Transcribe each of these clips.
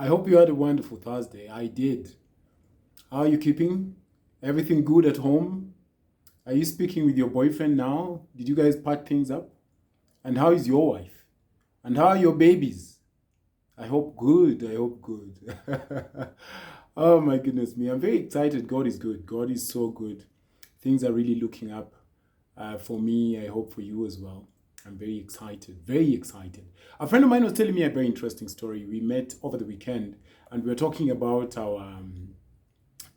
I hope you had a wonderful Thursday. I did. How are you keeping? Everything good at home? Are you speaking with your boyfriend now? Did you guys pack things up? And how is your wife? And how are your babies? I hope good. I hope good. Oh my goodness me. I'm very excited. God is good. God is so good. Things are really looking up for me. I hope for you as well. I'm very excited. Very excited. A friend of mine was telling me a very interesting story. We met over the weekend and we were talking about our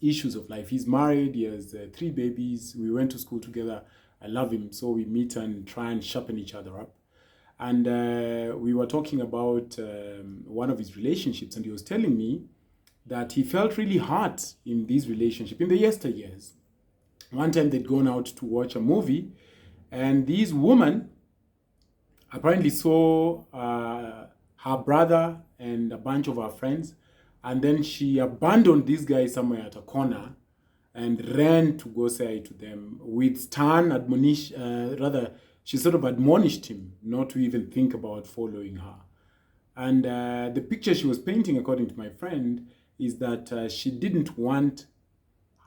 issues of life. He's married. He has three babies. We went to school together. I love him. So we meet and try and sharpen each other up. And we were talking about one of his relationships, and he was telling me that he felt really hurt in this relationship in the yesteryears. One time they'd gone out to watch a movie, and this woman apparently saw her brother and a bunch of her friends, and then she abandoned this guy somewhere at a corner and ran to go say to them with stern she sort of admonished him not to even think about following her. And the picture she was painting, according to my friend, is that she didn't want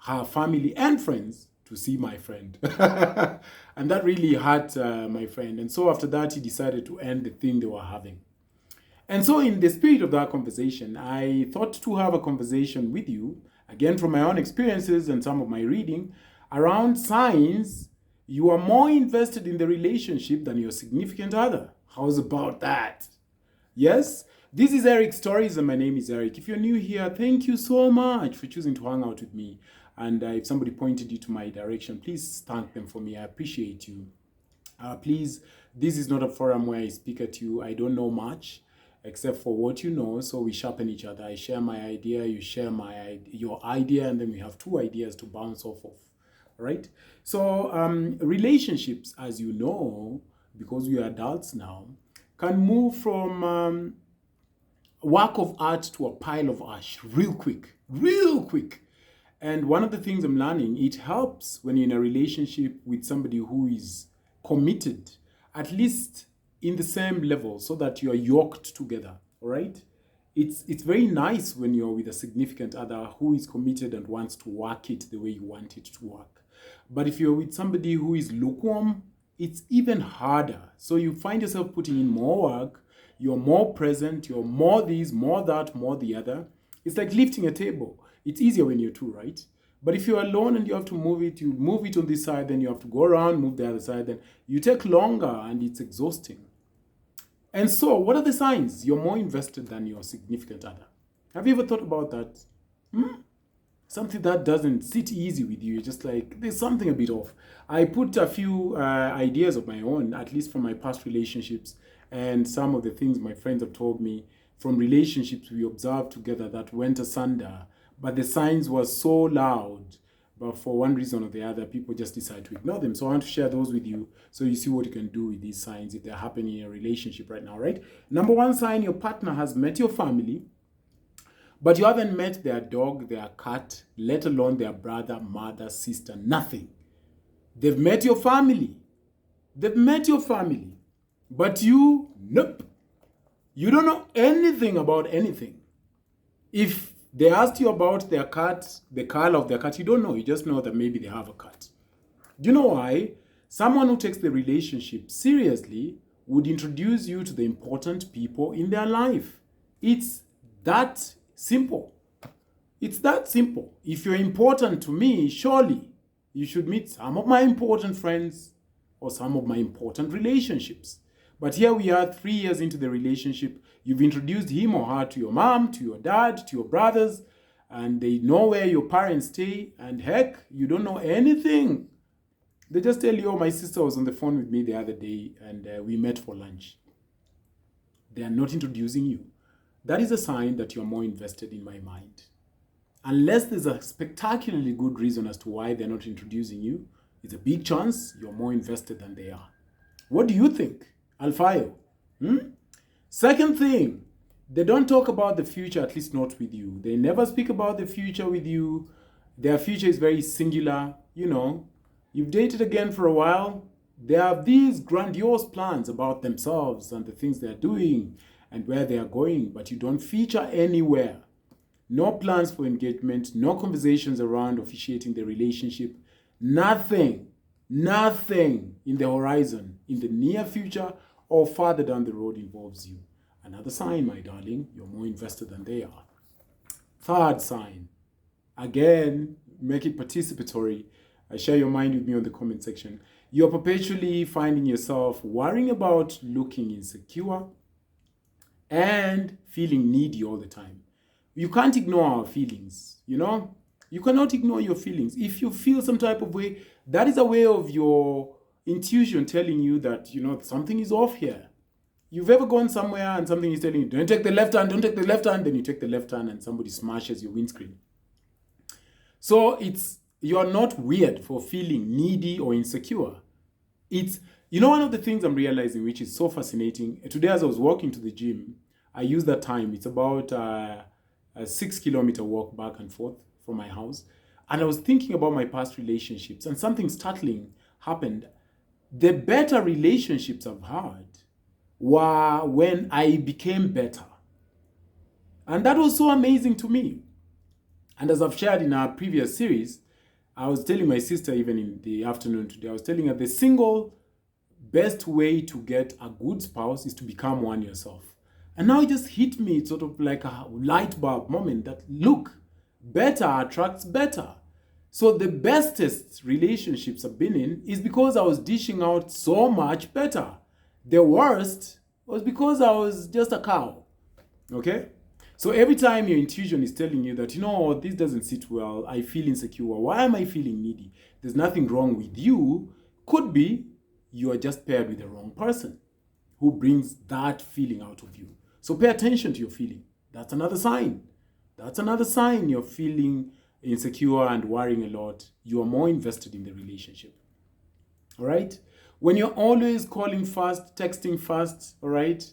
her family and friends to see my friend. And that really hurt my friend. And so after that, he decided to end the thing they were having. And so in the spirit of that conversation, I thought to have a conversation with you, again from my own experiences and some of my reading, around signs you are more invested in the relationship than your significant other. How's about that? Yes? This is Eric Stories, and my name is Eric. If you're new here, thank you so much for choosing to hang out with me. And if somebody pointed you to my direction, please thank them for me. I appreciate you. Please, this is not a forum where I speak at you. I don't know much except for what you know, so we sharpen each other. I share my idea, you share your idea, and then we have two ideas to bounce off of. Right? So relationships, as you know, because we are adults now, can move from work of art to a pile of ash real quick, real quick. And one of the things I'm learning, it helps when you're in a relationship with somebody who is committed, at least in the same level, so that you are yoked together, all right? It's very nice when you're with a significant other who is committed and wants to work it the way you want it to work. But if you're with somebody who is lukewarm, it's even harder. So you find yourself putting in more work, you're more present, you're more this, more that, more the other. It's like lifting a table. It's easier when you're two, right? But if you're alone and you have to move it, you move it on this side, then you have to go around, move the other side, then you take longer and it's exhausting. And so, what are the signs you're more invested than your significant other? Have you ever thought about that? Something that doesn't sit easy with you. You're just like, there's something a bit off. I put a few ideas of my own, at least from my past relationships, and some of the things my friends have told me from relationships we observed together that went asunder. But the signs were so loud, but for one reason or the other, people just decide to ignore them. So I want to share those with you so you see what you can do with these signs if they're happening in a relationship right now, right? Number one sign, your partner has met your family, but you haven't met their dog, their cat, let alone their brother, mother, sister, nothing. They've met your family. They've met your family. But you, nope. You don't know anything about anything. If they asked you about their cat, the color of their cat, you don't know. You just know that maybe they have a cat. Do you know why? Someone who takes the relationship seriously would introduce you to the important people in their life. It's that simple. It's that simple. If you're important to me, surely you should meet some of my important friends or some of my important relationships. But here we are 3 years into the relationship. You've introduced him or her to your mom, to your dad, to your brothers, and they know where your parents stay. And heck, you don't know anything. They just tell you, oh, my sister was on the phone with me the other day and we met for lunch. They are not introducing you. That is a sign that you're more invested in my mind. Unless there's a spectacularly good reason as to why they're not introducing you, it's a big chance you're more invested than they are. What do you think? Alfayo? Second thing, they don't talk about the future, at least not with you. They never speak about the future with you. Their future is very singular. You know, you've dated again for a while. They have these grandiose plans about themselves and the things they're doing. and where they are going, but you don't feature anywhere. No plans for engagement, no conversations around officiating the relationship, nothing in the horizon, in the near future or farther down the road involves you. Another sign, my darling, you're more invested than they are. Third sign, again, make it participatory. Share your mind with me on the comment section. You're perpetually finding yourself worrying about looking insecure and feeling needy all the time. You can't ignore our feelings, you know? You cannot ignore your feelings. If you feel some type of way, that is a way of your intuition telling you that, something is off here. You've ever gone somewhere and something is telling you, don't take the left hand, then you take the left hand and somebody smashes your windscreen. So you're not weird for feeling needy or insecure. One of the things I'm realizing, which is so fascinating, today as I was walking to the gym, I use that time. It's about a 6-kilometer walk back and forth from my house. And I was thinking about my past relationships, and something startling happened. The better relationships I've had were when I became better. And that was so amazing to me. And as I've shared in our previous series, I was telling my sister, even in the afternoon today, I was telling her the single best way to get a good spouse is to become one yourself. And now it just hit me sort of like a light bulb moment that, look, better attracts better. So the bestest relationships I've been in is because I was dishing out so much better. The worst was because I was just a cow. Okay? So every time your intuition is telling you that, this doesn't sit well, I feel insecure, why am I feeling needy? There's nothing wrong with you. Could be you are just paired with the wrong person who brings that feeling out of you. So pay attention to your feeling. That's another sign. You're feeling insecure and worrying a lot. You are more invested in the relationship. All right? When you're always calling fast, texting fast, all right,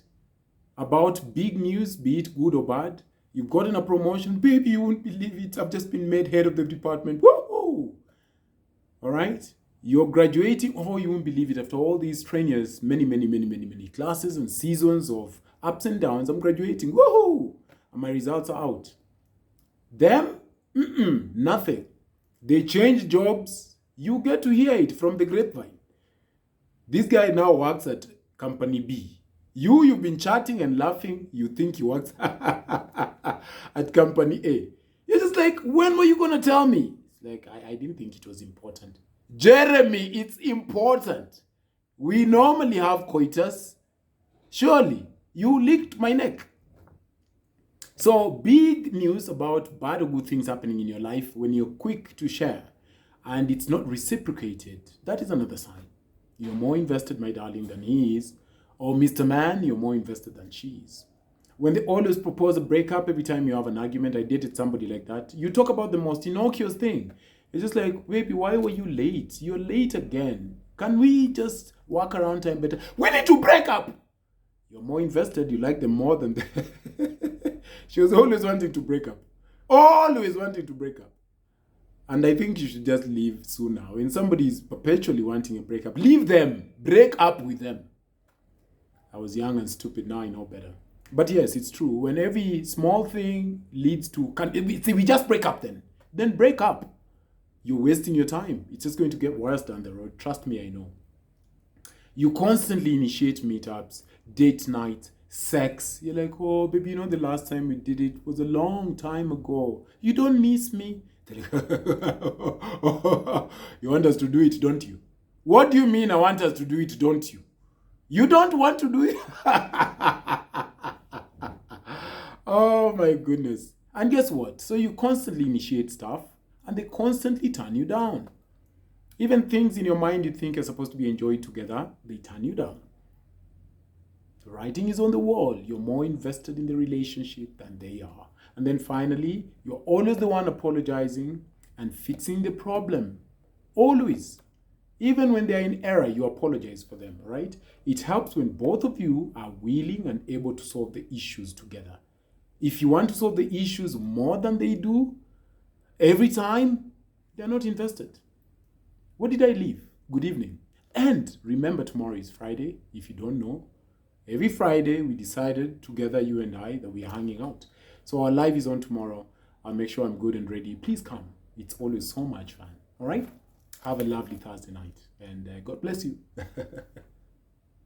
about big news, be it good or bad, you've gotten a promotion, baby, you won't believe it, I've just been made head of the department, woohoo! All right? You're graduating, you won't believe it, after all these 10 years, many classes and seasons of ups and downs, I'm graduating, woohoo! And my results are out. Them, nothing. They change jobs, you get to hear it from the grapevine. This guy now works at company B. You've been chatting and laughing, you think he works at company A. You're just like, when were you going to tell me? It's like, I didn't think it was important. Jeremy, it's important. We normally have coitus. Surely, you licked my neck. So, big news about bad or good things happening in your life when you're quick to share and it's not reciprocated, that is another sign. You're more invested, my darling, than he is. Or Mr. Man, you're more invested than she is. When they always propose a breakup every time you have an argument, I dated somebody like that, you talk about the most innocuous thing. It's just like, baby, why were you late? You're late again. Can we just work around time better? We need to break up! You're more invested, you like them more than them. She was always wanting to break up. Always wanting to break up. And I think you should just leave soon now. When somebody is perpetually wanting a breakup, leave them. Break up with them. I was young and stupid, now I know better. But yes, it's true. When every small thing leads to, we just break up then. Then break up. You're wasting your time. It's just going to get worse down the road. Trust me, I know. You constantly initiate meetups, date night, sex. You're like, oh, baby, the last time we did it was a long time ago. You don't miss me? You want us to do it, don't you? What do you mean I want us to do it, don't you? You don't want to do it? Oh my goodness. And guess what? So you constantly initiate stuff and they constantly turn you down. Even things in your mind you think are supposed to be enjoyed together, they turn you down. The writing is on the wall. You're more invested in the relationship than they are. And then finally, you're always the one apologizing and fixing the problem. Always. Even when they're in error, you apologize for them, right? It helps when both of you are willing and able to solve the issues together. If you want to solve the issues more than they do, every time, they're not invested. What did I leave? Good evening. And remember, tomorrow is Friday. If you don't know, Every Friday, we decided together, you and I, that we are hanging out. So our live is on tomorrow. I'll make sure I'm good and ready. Please come. It's always so much fun. All right? Have a lovely Thursday night. And God bless you.